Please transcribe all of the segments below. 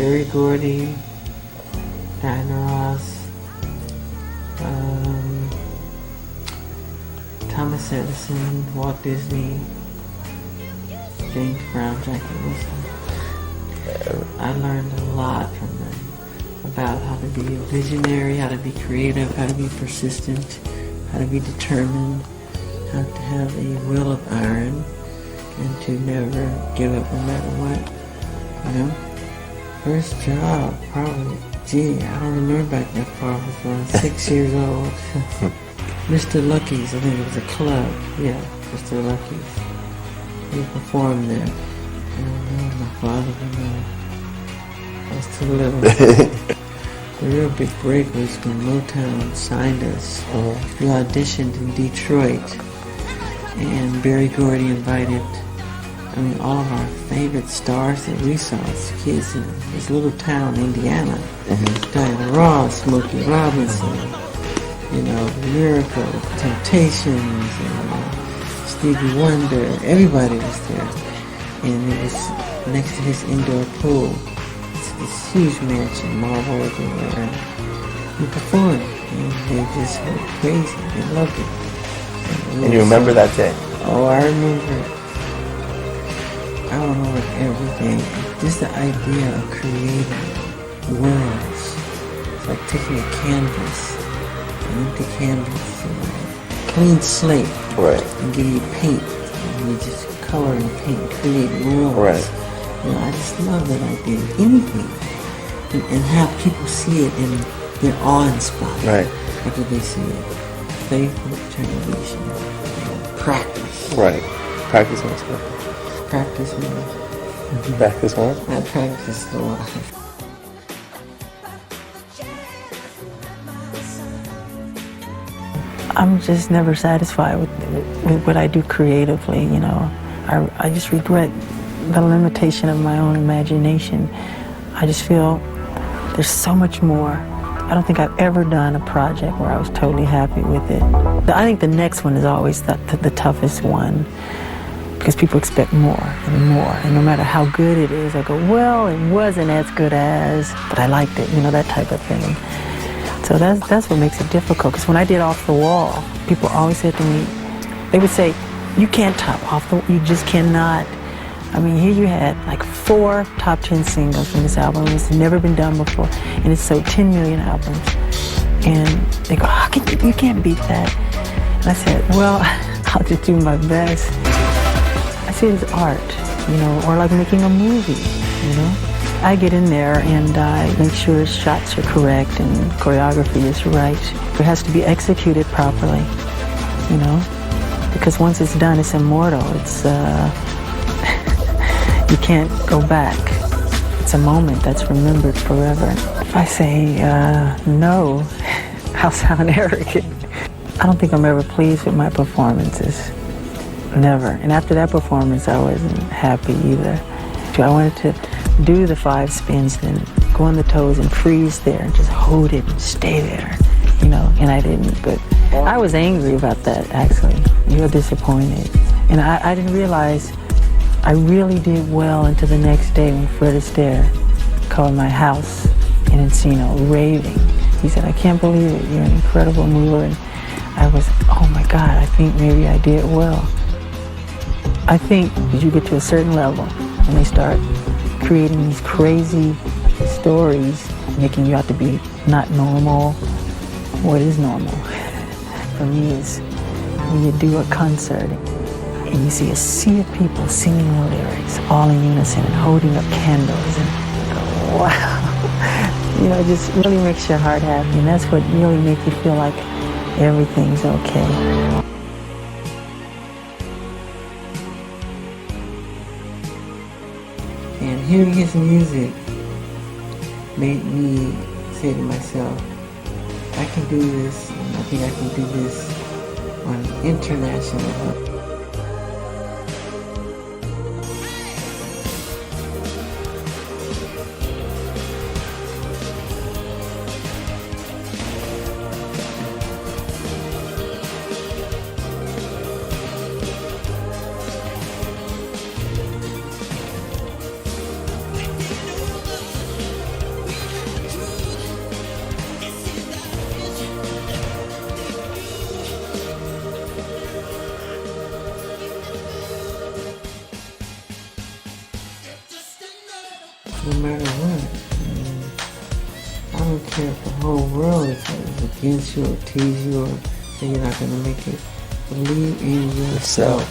Berry Gordy, Diana Ross, Thomas Edison, Walt Disney, James Brown, Jackie Wilson. I learned a lot from them about how to be a visionary, how to be creative, how to be persistent, how to be determined, how to have a will of iron, and to never give up no matter what. You know? First job, probably, I don't remember back that far. I was around 6 years old. Mr. Lucky's, I think it was a club. Yeah, Mr. Lucky's. We performed there. I don't know, my father would know. I was too little. The real big break was when Motown signed us. We auditioned in Detroit, and Berry Gordy invited all of our favorite stars that we saw as kids in this little town, Indiana. Diana Ross, Smokey Robinson, Miracle, Temptations, and Stevie Wonder. Everybody was there. And it was next to this indoor pool. It's this huge mansion, marble everywhere. And we performed, and they just went crazy. They loved it. And you remember that day? Oh, I remember it. I don't know everything. Just the idea of creating worlds. It's like taking a canvas, an empty canvas, clean slate, right, and give you paint, and you just color and paint, create worlds. Right. I just love that idea. Anything, and have people see it and they're awe-inspired. Right. After they see it, faith and determination, practice. Right. Practice makes perfect. Practice more. Practice more? I practice a lot. I'm just never satisfied with what I do creatively, I just regret the limitation of my own imagination. I just feel there's so much more. I don't think I've ever done a project where I was totally happy with it. I think the next one is always the toughest one, because people expect more and more. And no matter how good it is, I go, well, it wasn't as good as, but I liked it, that type of thing. So that's what makes it difficult, because when I did Off the Wall, people always said to me, they would say, you can't top Off the Wall, you just cannot. Here you had like 4 top 10 singles from this album. It's never been done before, and it's sold 10 million albums. And they go, you can't beat that. And I said, well, I'll just do my best. I see it as art, or like making a movie, I get in there and I make sure shots are correct and choreography is right. It has to be executed properly, because once it's done, it's immortal. It's, you can't go back. It's a moment that's remembered forever. If I say no, I'll sound arrogant. I don't think I'm ever pleased with my performances. Never. And after that performance, I wasn't happy either. I wanted to do the 5 spins, then go on the toes and freeze there and just hold it and stay there, and I didn't. But I was angry about that, actually. You were disappointed. And I didn't realize I really did well until the next day when Fred Astaire called my house in Encino, raving. He said, I can't believe it. You're an incredible mover. And I was, oh my God, I think maybe I did well. I think as you get to a certain level, and they start creating these crazy stories, making you out to be not normal. What is normal? For me, is when you do a concert and you see a sea of people singing the lyrics, all in unison and holding up candles, and you go, wow. It just really makes your heart happy, and that's what really makes you feel like everything's okay. And hearing his music made me say to myself, I can do this, and I think I can do this on an international level. no matter what. I don't care if the whole world is against you or tease you or say you're not going to make it. Believe in yourself,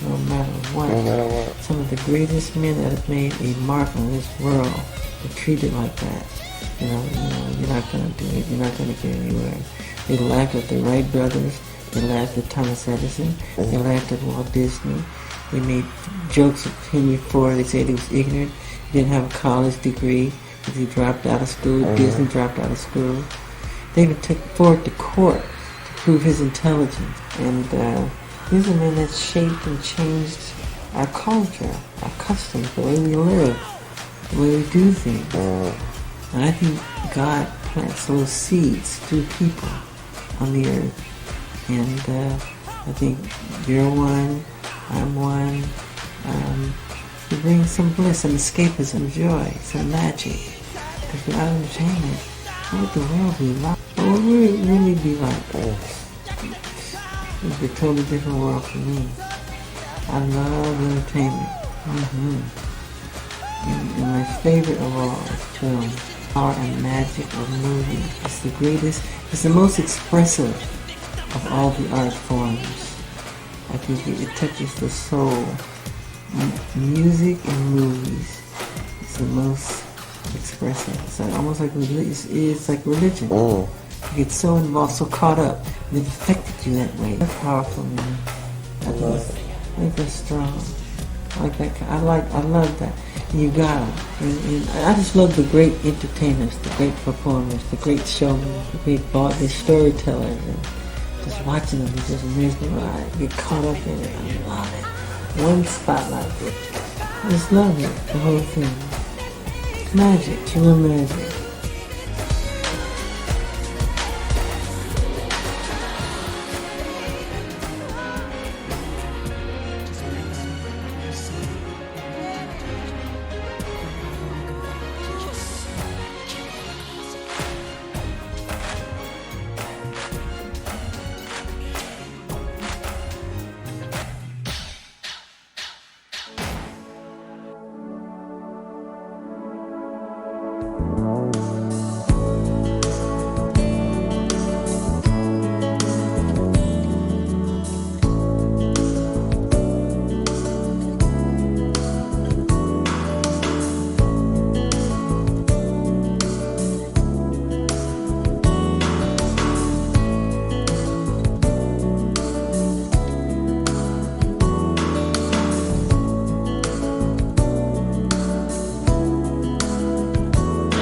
no matter what. No matter what. Some of the greatest men that have made a mark on this world are treated like that. You know, you're not going to do it. You're not going to get anywhere. They laughed at the Wright brothers. They laughed at Thomas Edison. They laughed at Walt Disney. They made jokes of Henry Ford. They said he was ignorant. He didn't have a college degree because he dropped out of school. Disney dropped out of school. They even took Ford to court to prove his intelligence. And these are men that shaped and changed our culture, our customs, the way we live, the way we do things. And I think God plants little seeds through people on the earth. And I think you're one, I'm one. We bring some bliss, some escapism, joy, some magic. Because without entertainment, what would the world be like? What would it really be like? It's a totally different world for me. I love entertainment. And my favorite of all is film. Power and magic of movies. It's the greatest, it's the most expressive of all the art forms. I think it touches the soul. Music and movies. It's the most expressive. It's like, almost like it's like religion. You get so involved, so caught up, and it affected you that way. That's powerful, man. I think that's strong. I like that. I love that. And you got them. And I just love the great entertainers, the great performers, the great showmen, the storytellers, and just watching them is just miserable. I get caught up in it. I love it. One spotlight. I just love it. The whole thing. Magic, pure magic.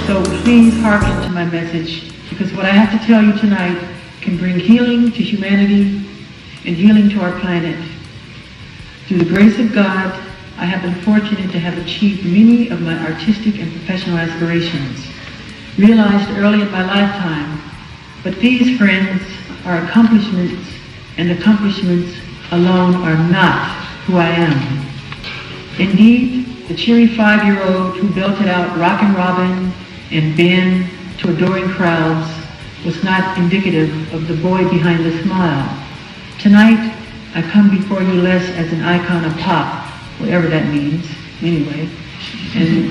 So please hearken to my message, because what I have to tell you tonight can bring healing to humanity and healing to our planet. Through the grace of God, I have been fortunate to have achieved many of my artistic and professional aspirations, realized early in my lifetime. But these, friends, are accomplishments, and accomplishments alone are not who I am. Indeed, the cheery 5-year-old who belted out Rockin' Robin and Ben to adoring crowds was not indicative of the boy behind the smile. Tonight, I come before you less as an icon of pop, whatever that means, anyway, and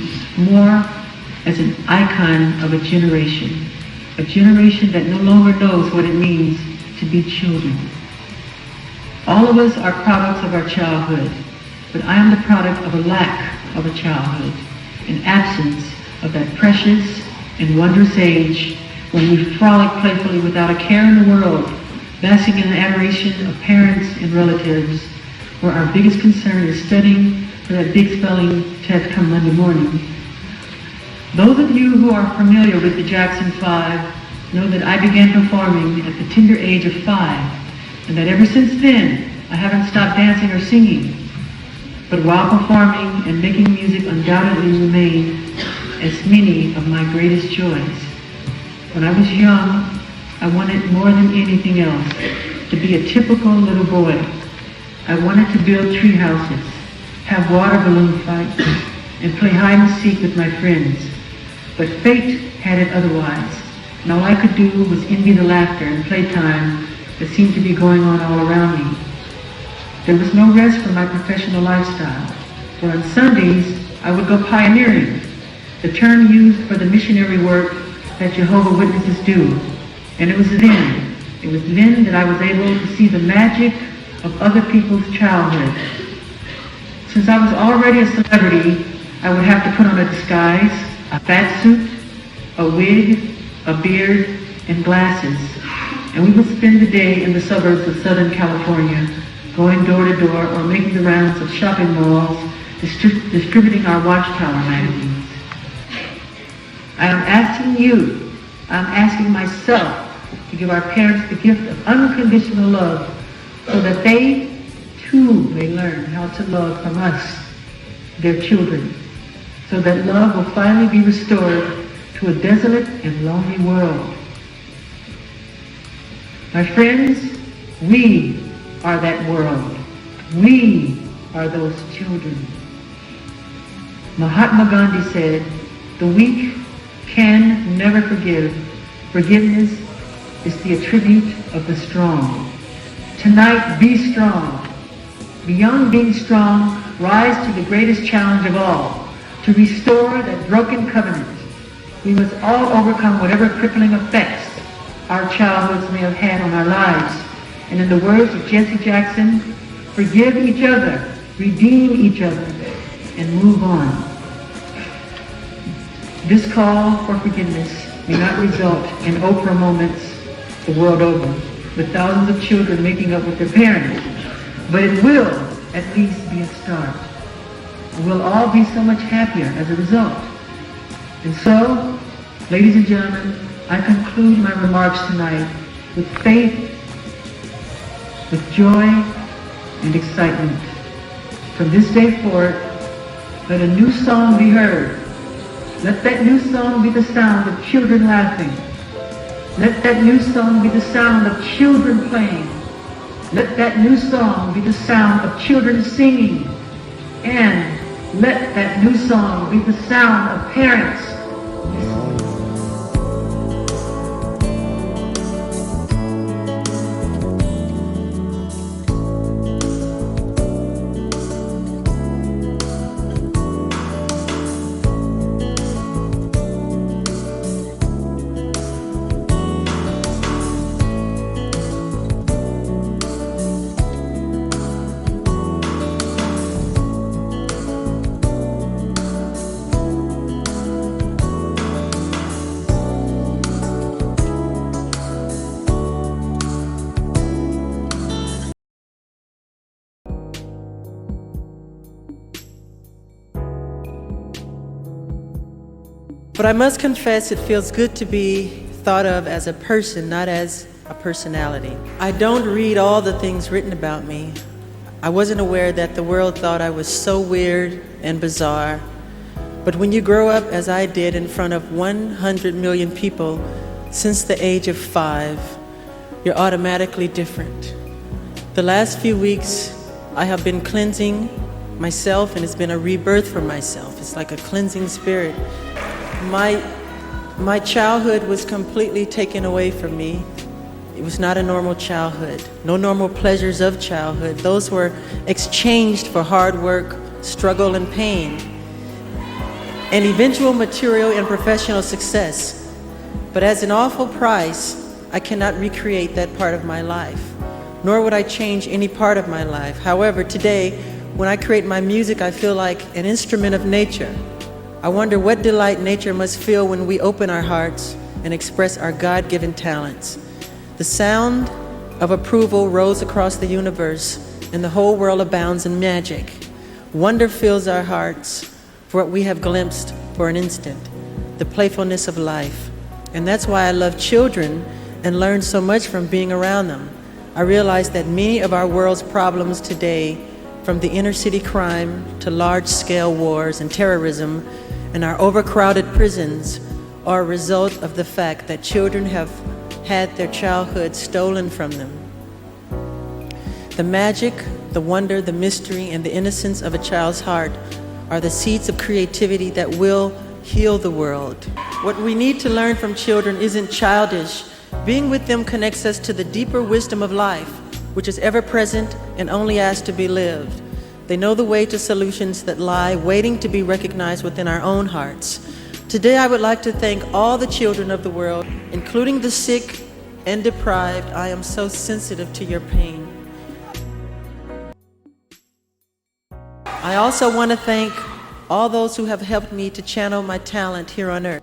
more as an icon of a generation that no longer knows what it means to be children. All of us are products of our childhood, but I am the product of a lack of a childhood, an absence of that precious and wondrous age when we frolic playfully without a care in the world, basking in the adoration of parents and relatives, where our biggest concern is studying for that big spelling test come Monday morning. Those of you who are familiar with the Jackson 5 know that I began performing at the tender age of 5, and that ever since then I haven't stopped dancing or singing. But while performing and making music undoubtedly remain as many of my greatest joys. When I was young, I wanted more than anything else to be a typical little boy. I wanted to build tree houses, have water balloon fights, and play hide and seek with my friends. But fate had it otherwise, and all I could do was envy the laughter and playtime that seemed to be going on all around me. There was no rest for my professional lifestyle, for on Sundays I would go pioneering, the term used for the missionary work that Jehovah's Witnesses do. And it was then that I was able to see the magic of other people's childhood. Since I was already a celebrity, I would have to put on a disguise, a fat suit, a wig, a beard, and glasses. And we would spend the day in the suburbs of Southern California, going door to door or making the rounds of shopping malls, distributing our Watchtower magazines. I'm asking myself to give our parents the gift of unconditional love so that they too may learn how to love from us, their children, so that love will finally be restored to a desolate and lonely world. My friends, we are that world. We are those children. Mahatma Gandhi said, "The weak can never forgive. Forgiveness is the attribute of the strong." Tonight, be strong. Beyond being strong, rise to the greatest challenge of all, to restore that broken covenant. We must all overcome whatever crippling effects our childhoods may have had on our lives. And in the words of Jesse Jackson, forgive each other, redeem each other, and move on. This call for forgiveness may not result in Oprah moments the world over, with thousands of children making up with their parents, but it will at least be a start. We'll all be so much happier as a result. And so, ladies and gentlemen, I conclude my remarks tonight with faith, with joy, and excitement. From this day forward, let a new song be heard. Let that new song be the sound of children laughing. Let that new song be the sound of children playing. Let that new song be the sound of children singing. And let that new song be the sound of parents listening. But I must confess, it feels good to be thought of as a person, not as a personality. I don't read all the things written about me. I wasn't aware that the world thought I was so weird and bizarre. But when you grow up, as I did, in front of 100 million people since the age of 5, you're automatically different. The last few weeks, I have been cleansing myself, and it's been a rebirth for myself. It's like a cleansing spirit. My childhood was completely taken away from me. It was not a normal childhood. No normal pleasures of childhood. Those were exchanged for hard work, struggle, and pain, and eventual material and professional success. But as an awful price, I cannot recreate that part of my life, nor would I change any part of my life. However, today, when I create my music, I feel like an instrument of nature. I wonder what delight nature must feel when we open our hearts and express our God-given talents. The sound of approval rolls across the universe, and the whole world abounds in magic. Wonder fills our hearts for what we have glimpsed for an instant, the playfulness of life. And that's why I love children and learn so much from being around them. I realize that many of our world's problems today, from the inner city crime to large-scale wars and terrorism and our overcrowded prisons, are a result of the fact that children have had their childhood stolen from them. The magic, the wonder, the mystery, and the innocence of a child's heart are the seeds of creativity that will heal the world. What we need to learn from children isn't childish. Being with them connects us to the deeper wisdom of life, which is ever present and only asked to be lived. They know the way to solutions that lie waiting to be recognized within our own hearts. Today I would like to thank all the children of the world, including the sick and deprived. I am so sensitive to your pain. I also want to thank all those who have helped me to channel my talent here on earth.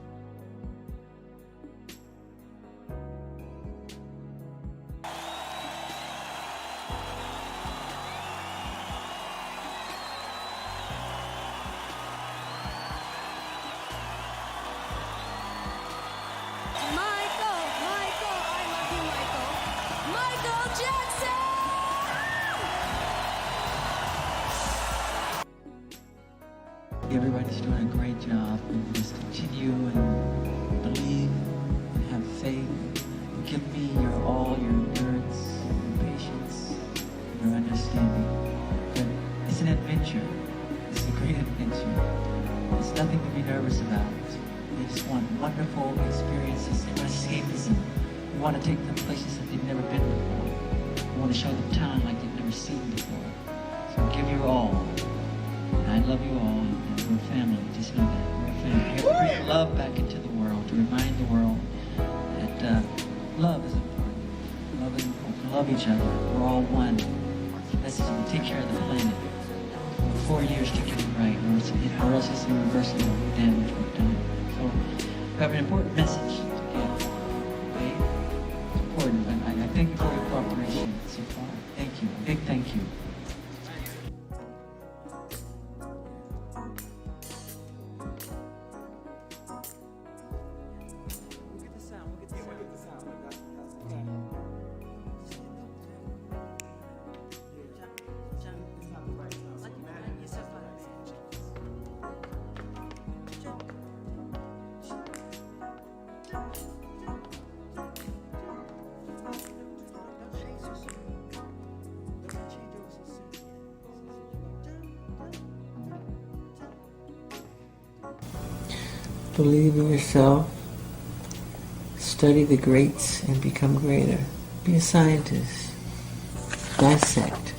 Everybody's doing a great job, and just continue and believe and have faith. Give me your all, your endurance, your patience, your understanding. But it's an adventure. It's a great adventure. There's nothing to be nervous about. They just want wonderful experiences. They want escapism. We want to take them places that they've never been before. We want to show them town like they've never seen before. So give your all. And I love you all. We're family, just know that. We're a family. We have to bring love back into the world, to remind the world that love is important. Love is important. Love each other. We're all one. Let's take care of the planet. 4 years to get it right, or else it's irreversible damage we've done. So we have an important message to give. Okay? It's important, but I thank you for your cooperation so far. Thank you. Big thank you. Believe in yourself. Study the greats and become greater. Be a scientist. Dissect.